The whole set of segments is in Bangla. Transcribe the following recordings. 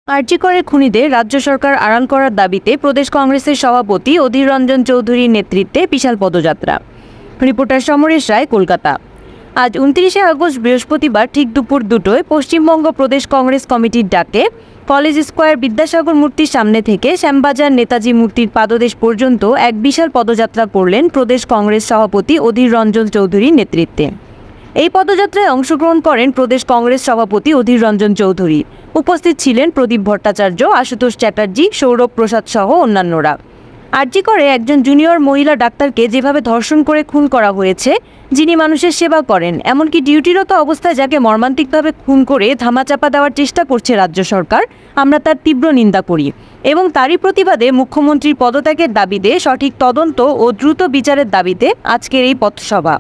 আরজিকরের খুনিদের রাজ্য সরকার আড়াল করার দাবিতে প্রদেশ কংগ্রেসের সভাপতি অধীর রঞ্জন চৌধুরীর নেতৃত্বে বিশাল পদযাত্রা। রিপোর্টার সমরেশ রায়, কলকাতা। আজ 29শে আগস্ট বৃহস্পতিবার ঠিক দুপুর 2টায় পশ্চিমবঙ্গ প্রদেশ কংগ্রেস কমিটির ডাকে কলেজ স্কোয়ার বিদ্যাসাগর মূর্তির সামনে থেকে শ্যামবাজার নেতাজি মূর্তির পাদদেশ পর্যন্ত এক বিশাল পদযাত্রা করলেন প্রদেশ কংগ্রেস সভাপতি অধীর রঞ্জন চৌধুরীর নেতৃত্বে। এই পদযাত্রায় অংশগ্রহণ করেন প্রদেশ কংগ্রেস সভাপতি অধীর রঞ্জন চৌধুরী। উপস্থিত ছিলেন প্রদীপ ভট্টাচার্য, আশুতোষ চ্যাটার্জি, সৌরভ প্রসাদ সহ অন্যান্যরা। আরজিকরে একজন জুনিয়র মহিলা ডাক্তারকে যেভাবে ধর্ষণ করে খুন করা হয়েছে, যিনি মানুষের সেবা করেন, এমনকি ডিউটিরত অবস্থায় যাকে মর্মান্তিকভাবে খুন করে ধামাচাপা দেওয়ার চেষ্টা করছে রাজ্য সরকার, আমরা তার তীব্র নিন্দা করি এবং তারই প্রতিবাদে মুখ্যমন্ত্রীর পদত্যাগের দাবিতে, সঠিক তদন্ত ও দ্রুত বিচারের দাবিতে আজকের এই পথসভা।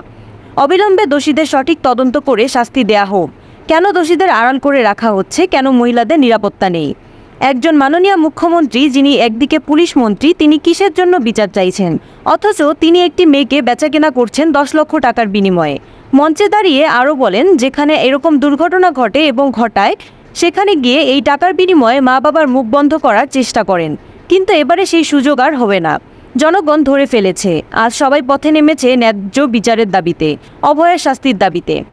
অবিলম্বে দোষীদের সঠিক তদন্ত করে শাস্তি দেয়া হোক। কেন দোষীদের আড়াল করে রাখা হচ্ছে? কেন মহিলাদের নিরাপত্তা নেই? একজন মাননীয় মুখ্যমন্ত্রী, যিনি একদিকে পুলিশ মন্ত্রী, তিনি কিসের জন্য বিচার চাইছেন, অথচ তিনি একটি মেয়েকে বেচাকেনা করছেন 10 লক্ষ টাকার বিনিময়ে? মঞ্চে দাঁড়িয়ে আরও বলেন, যেখানে এরকম দুর্ঘটনা ঘটে এবং ঘটায়, সেখানে গিয়ে এই টাকার বিনিময়ে মা বাবার মুখ বন্ধ করার চেষ্টা করেন। কিন্তু এবারে সেই সুযোগ আর হবে না। জনগণ ধরে ফেলেছে। আজ সবাই পথে নেমেছে ন্যায্য বিচারের দাবিতে, অভয়ের শাস্তির দাবিতে।